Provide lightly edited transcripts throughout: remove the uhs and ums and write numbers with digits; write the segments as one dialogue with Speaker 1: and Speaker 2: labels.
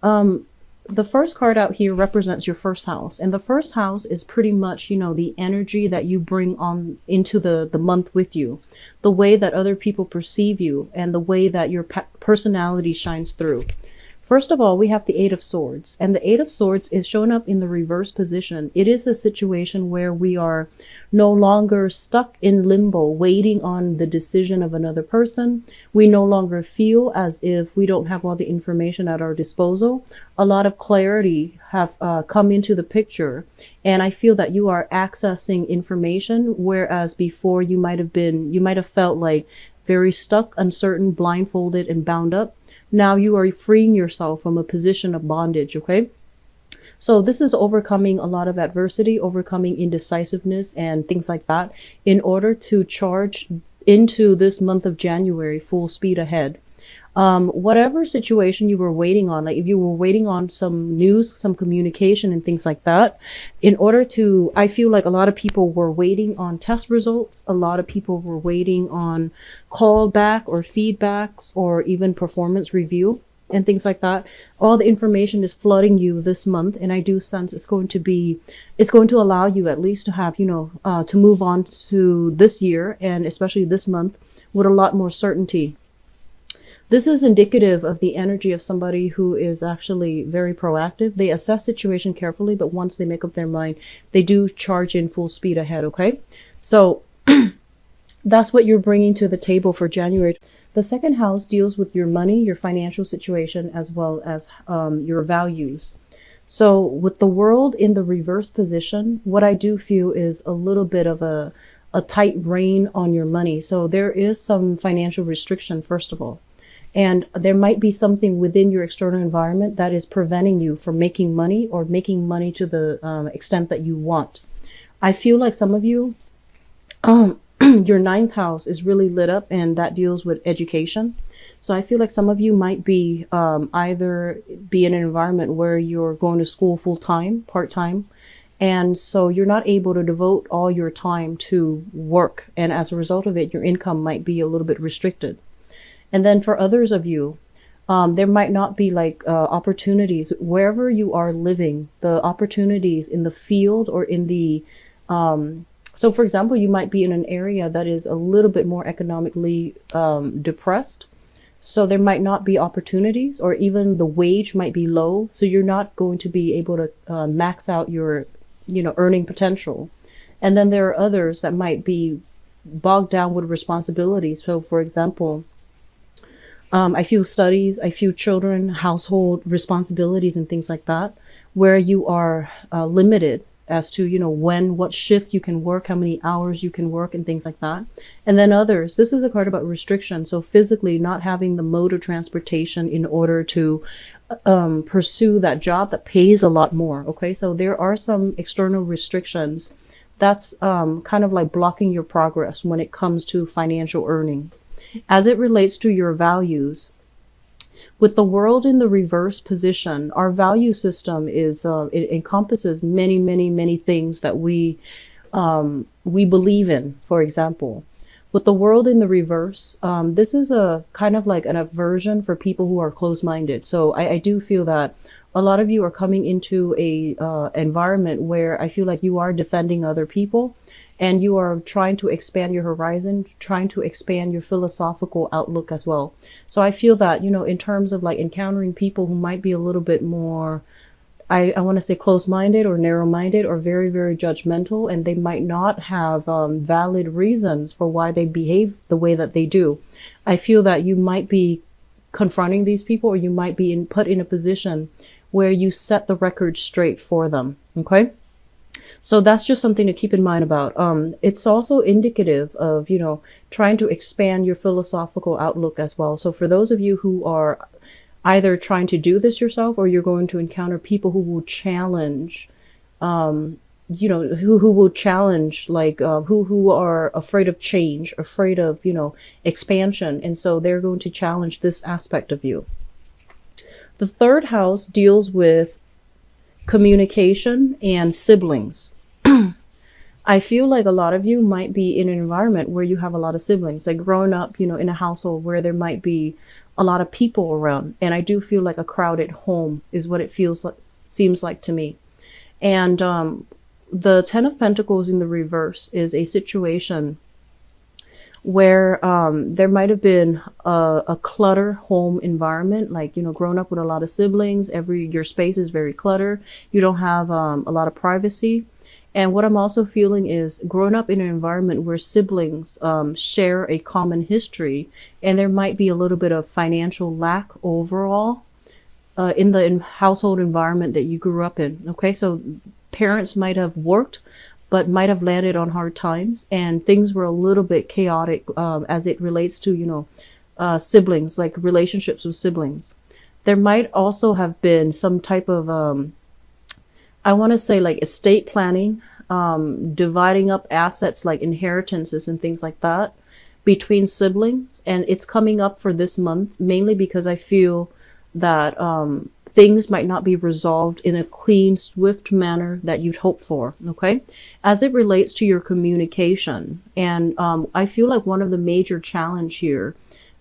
Speaker 1: The first card out here represents your first house, and the first house is pretty much, the energy that you bring on into the month with you, the way that other people perceive you, and the way that your personality shines through. First of all, we have the Eight of Swords, and the Eight of Swords is showing up in the reverse position. It is a situation where we are no longer stuck in limbo, waiting on the decision of another person. We no longer feel as if we don't have all the information at our disposal. A lot of clarity have come into the picture, and I feel that you are accessing information, whereas before you might have felt like very stuck, uncertain, blindfolded, and bound up. Now you are freeing yourself from a position of bondage, okay? So this is overcoming a lot of adversity, overcoming indecisiveness and things like that in order to charge into this month of January full speed ahead. Whatever situation you were waiting on, like if you were waiting on some news, some communication and things like that, I feel like a lot of people were waiting on test results. A lot of people were waiting on callback or feedbacks or even performance review and things like that. All the information is flooding you this month. And I do sense it's going to allow you at least to have, to move on to this year and especially this month with a lot more certainty. This is indicative of the energy of somebody who is actually very proactive. They assess situation carefully, but once they make up their mind, they do charge in full speed ahead, okay? So that's what you're bringing to the table for January. The second house deals with your money, your financial situation, as well as your values. So with the world in the reverse position, what I do feel is a little bit of a tight rein on your money. So there is some financial restriction, first of all. And there might be something within your external environment that is preventing you from making money or making money to the extent that you want. I feel like some of you, your ninth house is really lit up, and that deals with education. So I feel like some of you might be either be in an environment where you're going to school full time, part time. And so you're not able to devote all your time to work. And as a result of it, your income might be a little bit restricted. And then for others of you, there might not be opportunities wherever you are living, the opportunities in the field or in the, so for example, you might be in an area that is a little bit more economically depressed. So there might not be opportunities, or even the wage might be low. So you're not going to be able to max out your, earning potential. And then there are others that might be bogged down with responsibilities. So for example, I feel studies, I feel children, household responsibilities and things like that, where you are limited as to, what shift you can work, how many hours you can work and things like that. And then others, this is a card about restriction. So physically not having the mode of transportation in order to pursue that job that pays a lot more. Okay, so there are some external restrictions that's kind of like blocking your progress when it comes to financial earnings. As it relates to your values, with the world in the reverse position, our value system is it encompasses many, many, many things that we believe in. For example, with the world in the reverse, this is a kind of like an aversion for people who are closed-minded. So I do feel that a lot of you are coming into a environment where I feel like you are defending other people. And you are trying to expand your horizon, trying to expand your philosophical outlook as well. So I feel that, in terms of like encountering people who might be a little bit more, I want to say close-minded or narrow-minded or very, very judgmental, and they might not have valid reasons for why they behave the way that they do. I feel that you might be confronting these people, or you might be put in a position where you set the record straight for them. Okay? So that's just something to keep in mind about. It's also indicative of, trying to expand your philosophical outlook as well. So for those of you who are either trying to do this yourself, or you're going to encounter people who will challenge, who will challenge, who are afraid of change, afraid of, expansion. And so they're going to challenge this aspect of you. The third house deals with communication and siblings. I feel like a lot of you might be in an environment where you have a lot of siblings, like growing up, in a household where there might be a lot of people around. And I do feel like a crowded home is what it seems like to me. And the Ten of Pentacles in the reverse is a situation where there might have been a clutter home environment, like, growing up with a lot of siblings, your space is very cluttered. You don't have a lot of privacy. And what I'm also feeling is growing up in an environment where siblings share a common history, and there might be a little bit of financial lack overall in the household environment that you grew up in. Okay, so parents might have worked, but might have landed on hard times, and things were a little bit chaotic as it relates to, siblings, like relationships with siblings. There might also have been some type of, I want to say like estate planning, dividing up assets like inheritances and things like that between siblings. And it's coming up for this month, mainly because I feel that things might not be resolved in a clean, swift manner that you'd hope for, okay? As it relates to your communication. And I feel like one of the major challenge here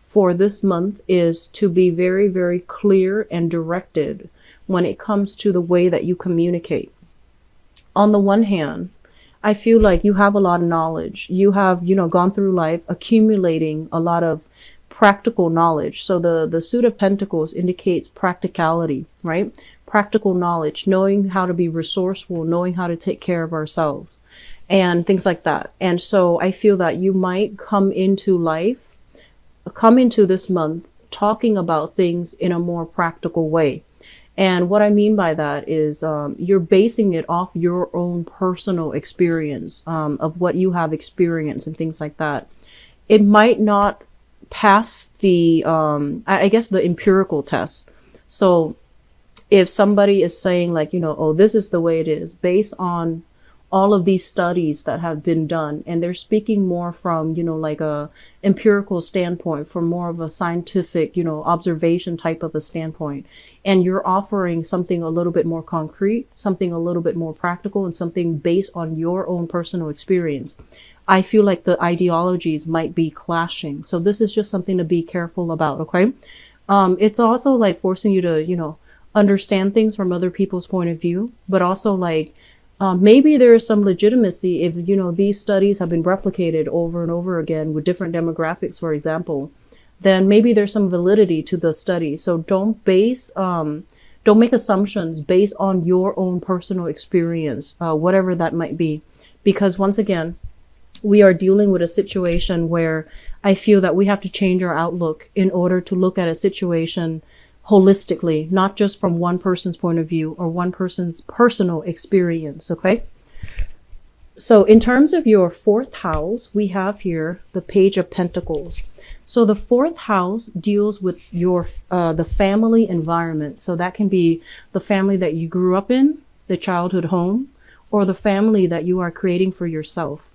Speaker 1: for this month is to be very, very clear and directed when it comes to the way that you communicate. On the one hand, I feel like you have a lot of knowledge. You have, gone through life accumulating a lot of practical knowledge. So the Suit of Pentacles indicates practicality, right? Practical knowledge, knowing how to be resourceful, knowing how to take care of ourselves and things like that. And so I feel that you might come into this month talking about things in a more practical way. And what I mean by that is you're basing it off your own personal experience of what you have experienced and things like that. It might not pass the, I guess, the empirical test. So if somebody is saying like, oh, this is the way it is based on all of these studies that have been done, and they're speaking more from, like a empirical standpoint, from more of a scientific, observation type of a standpoint, and you're offering something a little bit more concrete, something a little bit more practical, and something based on your own personal experience, I feel like the ideologies might be clashing. So this is just something to be careful about, okay? It's also like forcing you to, understand things from other people's point of view, but also like, maybe there is some legitimacy if, these studies have been replicated over and over again with different demographics, for example, then maybe there's some validity to the study. So don't make assumptions based on your own personal experience, whatever that might be. Because once again, we are dealing with a situation where I feel that we have to change our outlook in order to look at a situation holistically, not just from one person's point of view or one person's personal experience, okay? So in terms of your fourth house, we have here the Page of Pentacles. So the fourth house deals with your the family environment. So that can be the family that you grew up in, the childhood home, or the family that you are creating for yourself.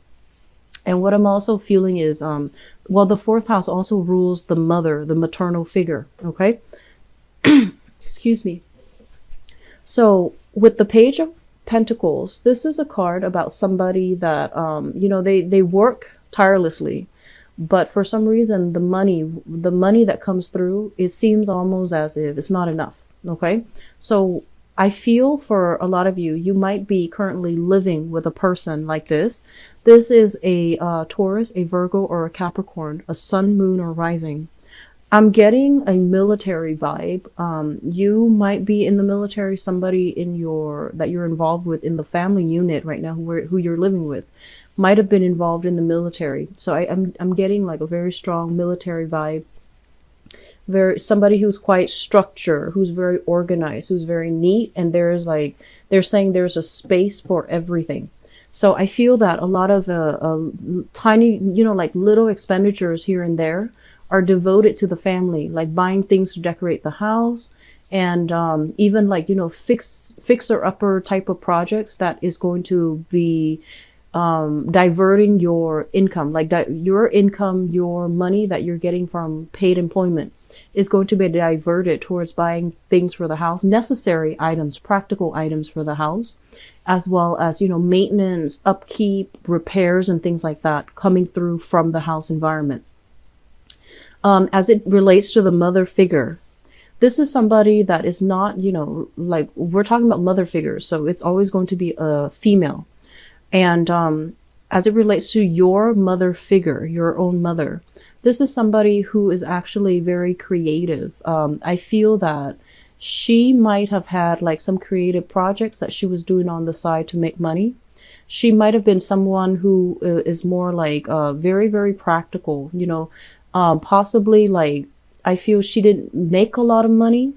Speaker 1: And what I'm also feeling is, the fourth house also rules the mother, the maternal figure, okay? Excuse me. So with the Page of Pentacles, this is a card about somebody that, they work tirelessly, but for some reason, the money that comes through, it seems almost as if it's not enough. Okay. So I feel for a lot of you, you might be currently living with a person like this. This is a Taurus, a Virgo, or a Capricorn, a sun, moon, or rising. I'm getting a military vibe. You might be in the military, somebody that you're involved with in the family unit right now, who you're living with, might have been involved in the military. So I'm getting like a very strong military vibe. Somebody who's quite structured, who's very organized, who's very neat, and they're saying there's a space for everything. So I feel that a lot of tiny, like little expenditures here and there are devoted to the family, like buying things to decorate the house, and even like, fixer-upper type of projects that is going to be diverting your income, like your income, your money that you're getting from paid employment. is going to be diverted towards buying things for the house, necessary items, practical items for the house, as well as, you know, maintenance, upkeep, repairs, and things like that coming through from the house environment. As it relates to the mother figure, this is somebody that is not, you know, like we're talking about mother figures, so it's always going to be a female. And as it relates to your mother figure, your own mother, this is somebody who is actually very creative. I feel that she might have had like some creative projects that she was doing on the side to make money. She might have been someone who is more like very, very practical, you know, possibly like I feel she didn't make a lot of money.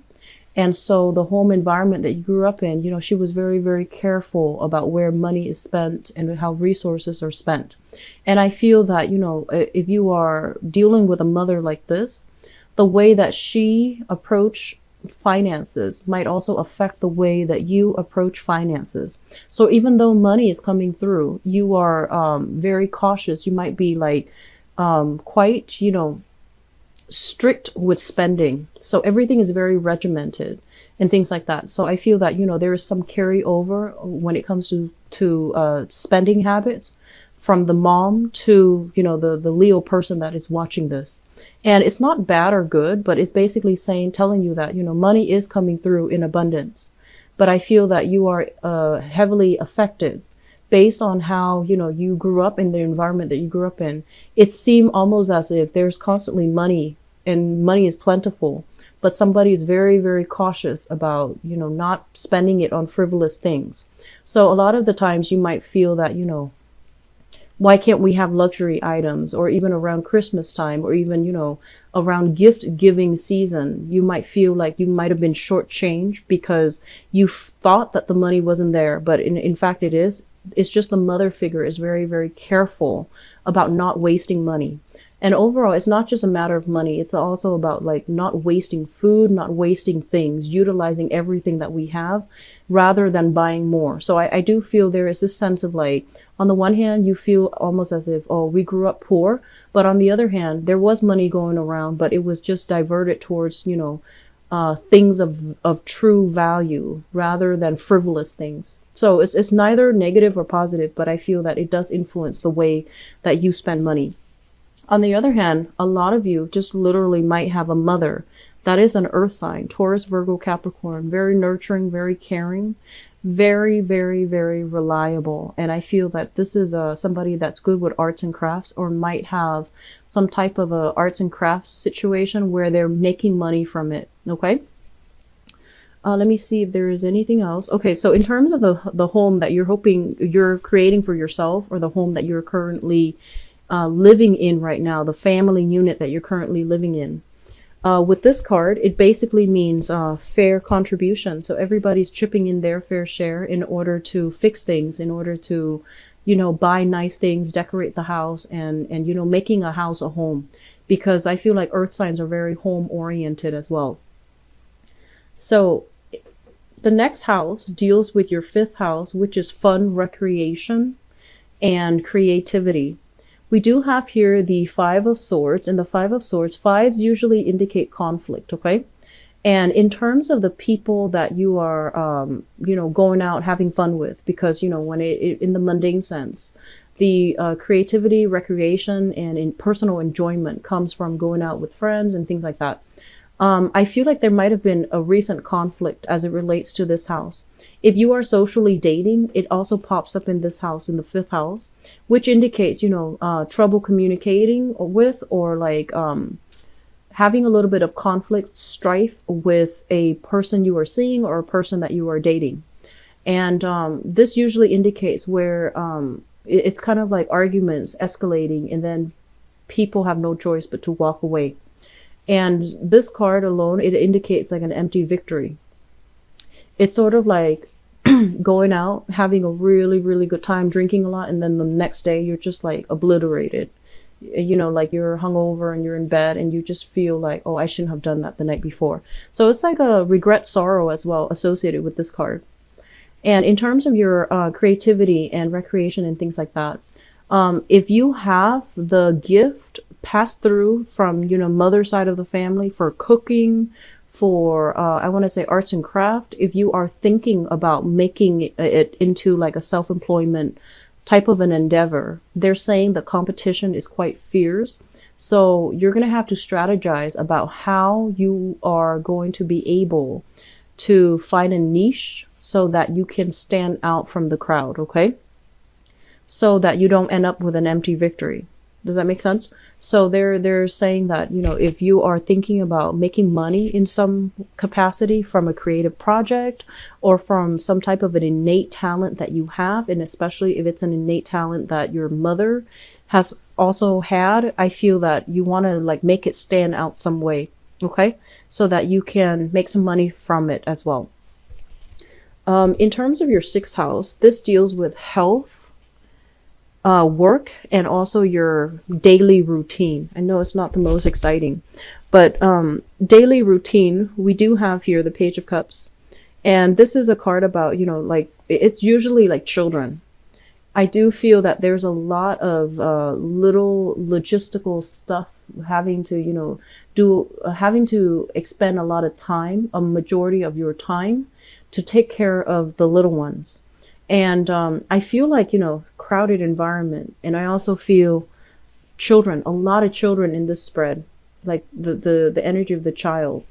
Speaker 1: And so the home environment that you grew up in, you know, she was very, very careful about where money is spent and how resources are spent. And I feel that, you know, if you are dealing with a mother like this, the way that she approached finances might also affect the way that you approach finances. So even though money is coming through, you are very cautious. You might be like quite, you know, strict with spending. So everything is very regimented and things like that. So I feel that, you know, there is some carryover when it comes to spending habits from the mom to, you know, the Leo person that is watching this. And it's not bad or good, but it's basically telling you that, you know, money is coming through in abundance. But I feel that you are heavily affected based on how, you know, you grew up in the environment that you grew up in. It seemed almost as if there's constantly money and money is plentiful, but somebody is very, very cautious about, you know, not spending it on frivolous things. So a lot of the times you might feel that, you know, why can't we have luxury items? Or even around Christmas time, or even, you know, around gift giving season, you might feel like you might have been shortchanged because you thought that the money wasn't there, but in fact it is. It's just the mother figure is very, very careful about not wasting money. And overall, it's not just a matter of money. It's also about like not wasting food, not wasting things, utilizing everything that we have rather than buying more. So I do feel there is this sense of like, on the one hand, you feel almost as if, oh, we grew up poor. But on the other hand, there was money going around, but it was just diverted towards, you know, things of true value rather than frivolous things. So it's neither negative or positive, but I feel that it does influence the way that you spend money. On the other hand, a lot of you just literally might have a mother that is an earth sign, Taurus, Virgo, Capricorn, very nurturing, very caring, very, very, very reliable. And I feel that this is somebody that's good with arts and crafts, or might have some type of a arts and crafts situation where they're making money from it. Okay. Let me see if there is anything else. Okay, so in terms of the home that you're creating for yourself, or the home that you're currently living in right now, the family unit that you're currently living in, with this card, it basically means fair contribution. So everybody's chipping in their fair share in order to fix things, in order to, you know, buy nice things, decorate the house, and you know, making a house a home. Because I feel like earth signs are very home oriented as well. So the next house deals with your fifth house, which is fun, recreation, and creativity. We do have here the Five of Swords, and the Five of Swords, fives usually indicate conflict, okay? And in terms of the people that you are, you know, going out having fun with, because, you know, when in the mundane sense, the creativity, recreation, and in personal enjoyment comes from going out with friends and things like that. I feel like there might have been a recent conflict as it relates to this house. If you are socially dating, it also pops up in this house, in the fifth house, which indicates, you know, trouble communicating with, or like having a little bit of conflict, strife with a person you are seeing or a person that you are dating. And this usually indicates where it's kind of like arguments escalating, and then people have no choice but to walk away. And this card alone, it indicates like an empty victory. It's sort of like going out, having a really, really good time, drinking a lot, and then the next day you're just like obliterated. You know, like you're hungover and you're in bed and you just feel like, oh, I shouldn't have done that the night before. So it's like a regret, sorrow as well associated with this card. And in terms of your creativity and recreation and things like that, If you have the gift passed through from, mother side of the family for cooking, for, I want to say arts and craft, if you are thinking about making it into like a self-employment type of an endeavor, they're saying the competition is quite fierce. So you're going to have to strategize about how you are going to be able to find a niche so that you can stand out from the crowd, okay? So that you don't end up with an empty victory. Does that make sense? So they're saying that, if you are thinking about making money in some capacity from a creative project or from some type of an innate talent that you have, and especially if it's an innate talent that your mother has also had, I feel that you want to like make it stand out some way, okay? So that you can make some money from it as well. In terms of your sixth house, this deals with health, work, and also your daily routine. I know it's not the most exciting, but daily routine, we do have here the Page of Cups. And this is a card about, like it's usually like children. I do feel that there's a lot of little logistical stuff having to, having to expend a lot of time, a majority of your time to take care of the little ones. And I feel like, crowded environment. And I also feel children, a lot of children in this spread, like the energy of the child.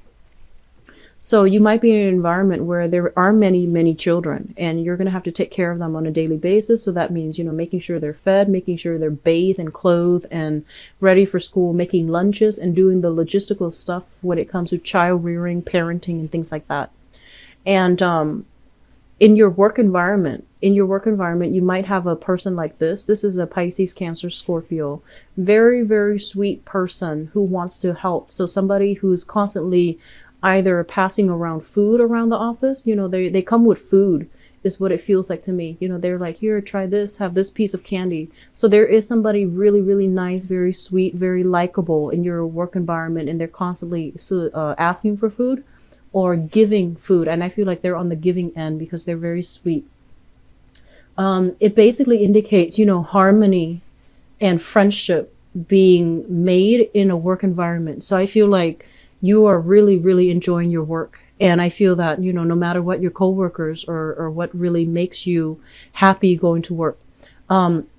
Speaker 1: So you might be in an environment where there are many, many children and you're going to have to take care of them on a daily basis. So that means, making sure they're fed, making sure they're bathed and clothed and ready for school, making lunches and doing the logistical stuff when it comes to child rearing, parenting and things like that. And in your work environment, you might have a person like this. This is a Pisces, Cancer, Scorpio. Very, very sweet person who wants to help. So somebody who's constantly either passing around food around the office. They come with food is what it feels like to me. They're like, here, try this, have this piece of candy. So there is somebody really, really nice, very sweet, very likable in your work environment. And they're constantly asking for food or giving food. And I feel like they're on the giving end because they're very sweet. It basically indicates, harmony and friendship being made in a work environment. So I feel like you are really, really enjoying your work. And I feel that, no matter what your coworkers or what really makes you happy going to work.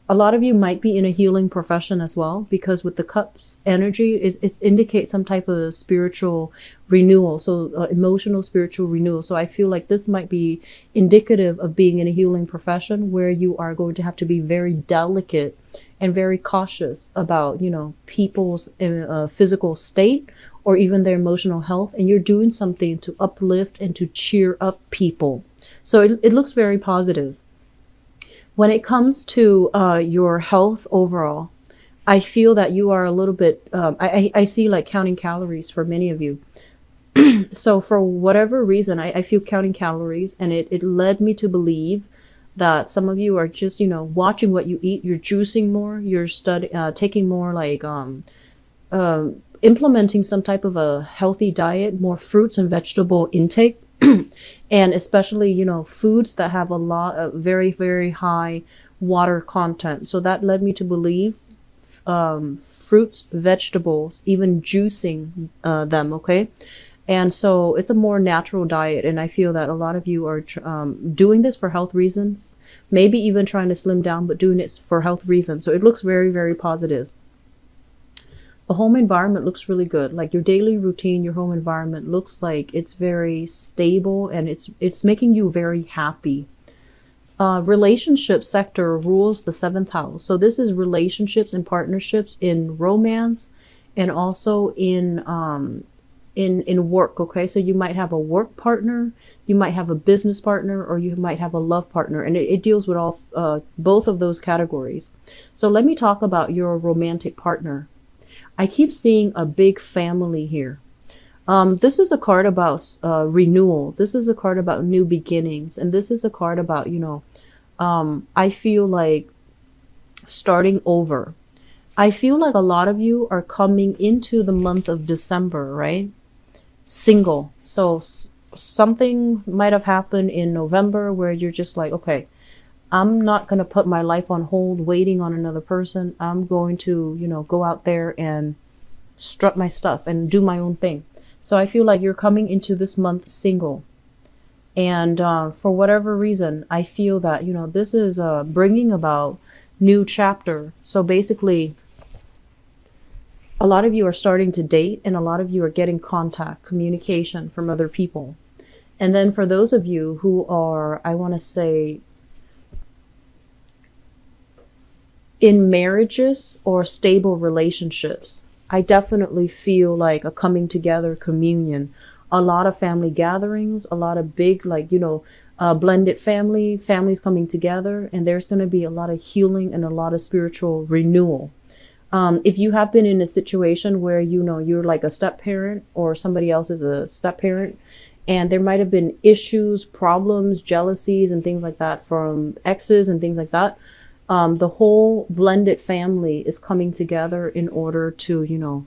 Speaker 1: A lot of you might be in a healing profession as well, because with the cups energy, it indicates some type of spiritual renewal. So emotional, spiritual renewal. So I feel like this might be indicative of being in a healing profession where you are going to have to be very delicate and very cautious about, people's physical state or even their emotional health. And you're doing something to uplift and to cheer up people. So it looks very positive. When it comes to your health overall, I feel that you are a little bit, I see like counting calories for many of you. So for whatever reason, I feel counting calories, and it led me to believe that some of you are just, watching what you eat. You're juicing more, you're taking more like, implementing some type of a healthy diet, more fruits and vegetable intake. And especially, foods that have a lot of very, very high water content. So that led me to believe fruits, vegetables, even juicing them, okay? And so it's a more natural diet. And I feel that a lot of you are doing this for health reasons, maybe even trying to slim down, but doing it for health reasons. So it looks very, very positive. The home environment looks really good. Like your daily routine, your home environment looks like it's very stable and it's making you very happy. Relationship sector rules the 7th house. So this is relationships and partnerships in romance and also in work. Okay. So you might have a work partner, you might have a business partner, or you might have a love partner. And it deals with all, both of those categories. So let me talk about your romantic partner. I keep seeing a big family here. This is a card about renewal. This is a card about new beginnings. And this is a card about, I feel like starting over. I feel like a lot of you are coming into the month of December, right? Single. So something might have happened in November where you're just like, okay, I'm not going to put my life on hold waiting on another person. I'm going to, go out there and strut my stuff and do my own thing. So I feel like you're coming into this month single. And for whatever reason, I feel that, this is bringing about new chapter. So basically, a lot of you are starting to date and a lot of you are getting contact, communication from other people. And then for those of you who are, I want to say, in marriages or stable relationships, I definitely feel like a coming together communion, a lot of family gatherings, a lot of big, like, blended families coming together, and there's going to be a lot of healing and a lot of spiritual renewal. If you have been in a situation where, you're like a step parent or somebody else is a step parent, and there might have been issues, problems, jealousies, and things like that from exes and things like that, the whole blended family is coming together in order to,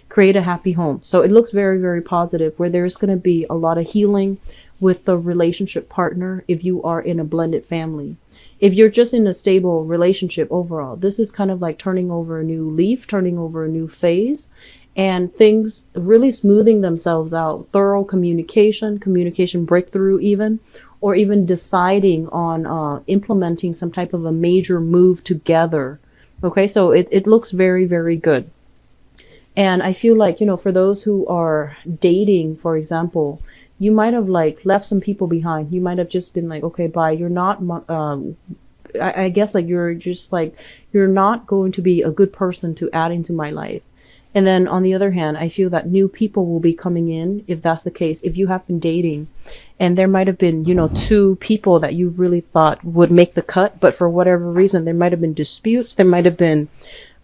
Speaker 1: create a happy home. So it looks very, very positive, where there's going to be a lot of healing with the relationship partner if you are in a blended family. If you're just in a stable relationship overall, this is kind of like turning over a new leaf, turning over a new phase, and things really smoothing themselves out. Thorough communication breakthrough even, or even deciding on implementing some type of a major move together. Okay, so it looks very, very good. And I feel like, for those who are dating, for example, you might have like left some people behind. You might have just been like, okay, bye. You're not, I guess like you're just like, you're not going to be a good person to add into my life. And then on the other hand, I feel that new people will be coming in if that's the case. If you have been dating and there might have been, two people that you really thought would make the cut, but for whatever reason, there might have been disputes. There might have been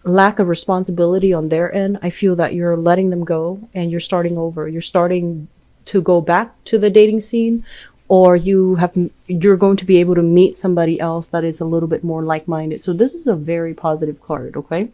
Speaker 1: lack of responsibility on their end. I feel that you're letting them go and you're starting over. You're starting to go back to the dating scene, or you're going to be able to meet somebody else that is a little bit more like-minded. So this is a very positive card. Okay.